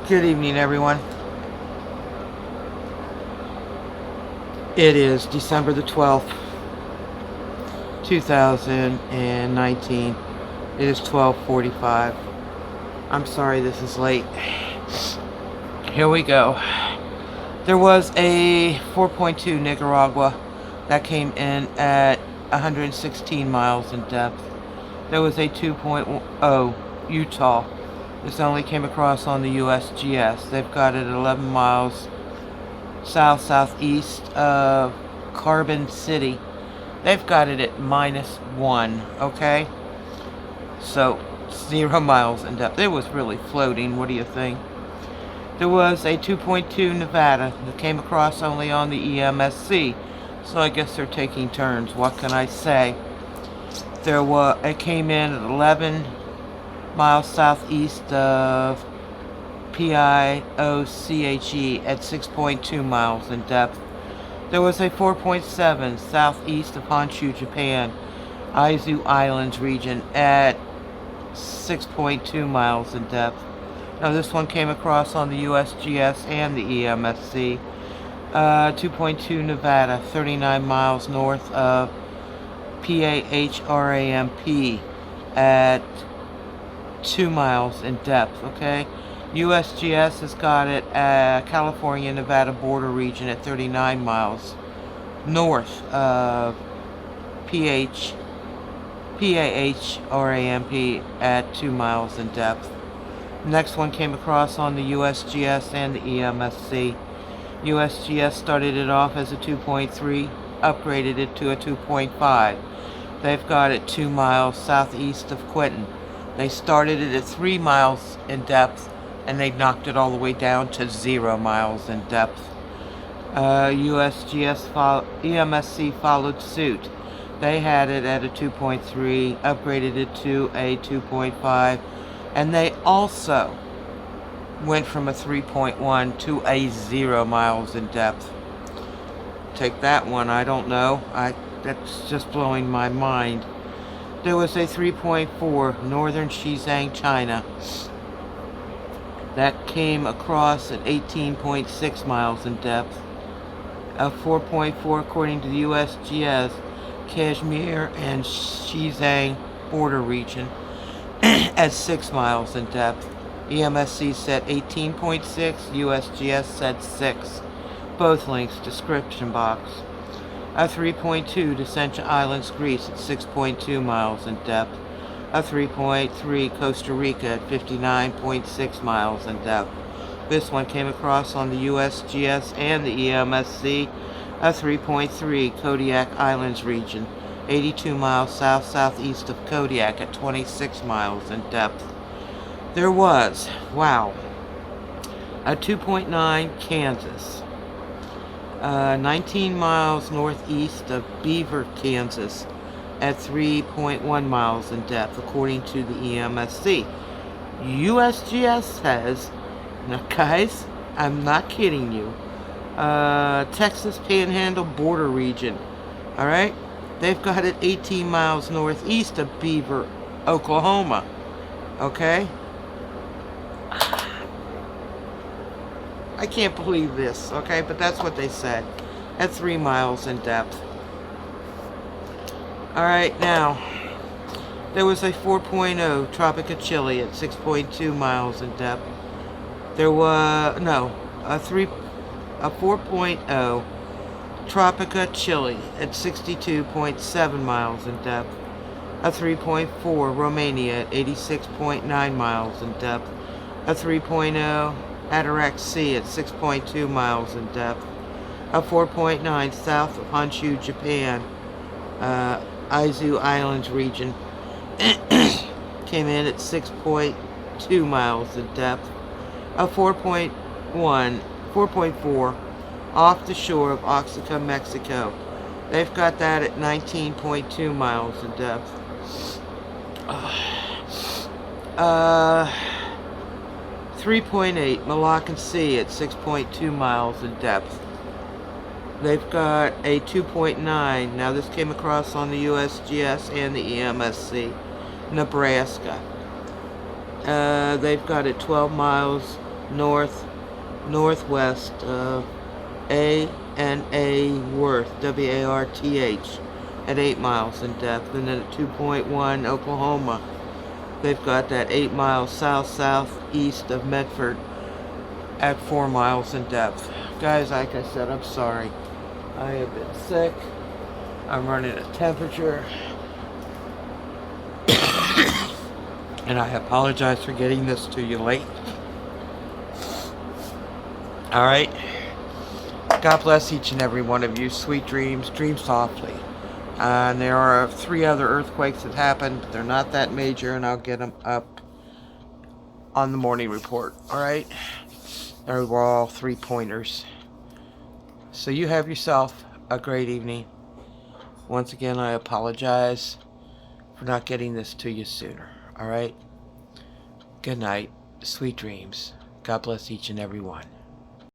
Good evening, everyone. It is December the 12th, 2019. It is 12:45. I'm sorry this is late. Here we go. There was a 4.2 Nicaragua that came in at 116 miles in depth. There was a 2.0 Utah. This only came across on the USGS. They've got it at 11 miles southeast of Carbon City. They've got it at -1, okay? So, 0 miles in depth. It was really floating, what do you think? There was a 2.2 Nevada that came across only on the EMSC. So I guess they're taking turns. What can I say? It came in at 11 miles southeast of PIOCHE at 6.2 miles in depth. There was a 4.7 southeast of Honshu, Japan, Izu Islands region at 6.2 miles in depth. Now this one came across on the USGS and the EMSC. 2.2 Nevada, 39 miles north of PAHRAMP at 2 miles in depth, okay? USGS has got it at California-Nevada border region at 39 miles north of PAHRAMP at 2 miles in depth. Next one came across on the USGS and the EMSC. USGS started it off as a 2.3, upgraded it to a 2.5. They've got it 2 miles southeast of Quinton. They started it at 3 miles in depth, and they knocked it all the way down to 0 miles in depth. EMSC followed suit. They had it at a 2.3, upgraded it to a 2.5, and they also went from a 3.1 to a 0 miles in depth. Take that one, I don't know. That's just blowing my mind. There was a 3.4 northern Xizang, China that came across at 18.6 miles in depth. A 4.4 according to the USGS, Kashmir and Xizang border region at 6 miles in depth. EMSC said 18.6, USGS said 6. Both links description box. A 3.2 Descentia Islands, Greece at 6.2 miles in depth. A 3.3 Costa Rica at 59.6 miles in depth. This one came across on the USGS and the EMSC. A 3.3 Kodiak Islands region, 82 miles southeast of Kodiak at 26 miles in depth. There was, wow, a 2.9 Kansas, 19 miles northeast of Beaver, Kansas, at 3.1 miles in depth, according to the EMSC. USGS says, now guys, I'm not kidding you, Texas Panhandle border region, alright? They've got it 18 miles northeast of Beaver, Oklahoma, okay? I can't believe this, okay? But that's what they said, at 3 miles in depth. Alright, now, there was a 4.0 Tropica Chile at 6.2 miles in depth. There was, no, a 4.0 Tropica Chile at 62.7 miles in depth. A 3.4 Romania at 86.9 miles in depth. A 3.0 Atarax Sea at 6.2 miles in depth. A 4.9 south of Honshu, Japan, Izu Islands region, came in at 6.2 miles in depth. A 4.4 off the shore of Oaxaca, Mexico. They've got that at 19.2 miles in depth. 3.8 Malaccan Sea at 6.2 miles in depth. They've got a 2.9. Now this came across on the USGS and the EMSC. Nebraska. They've got it 12 miles northwest A&A Worth, W-A-R-T-H, at 8 miles in depth. And then at 2.1 Oklahoma, they've got that 8 miles southeast of Medford at 4 miles in depth. Guys, like I said, I'm sorry. I have been sick. I'm running a temperature. And I apologize for getting this to you late. Alright? God bless each and every one of you. Sweet dreams. Dream softly. And there are 3 other earthquakes that happened, but they're not that major, and I'll get them up on the morning report. Alright? They were all 3-pointers. So you have yourself a great evening. Once again, I apologize for not getting this to you sooner. Alright? Good night. Sweet dreams. God bless each and every one.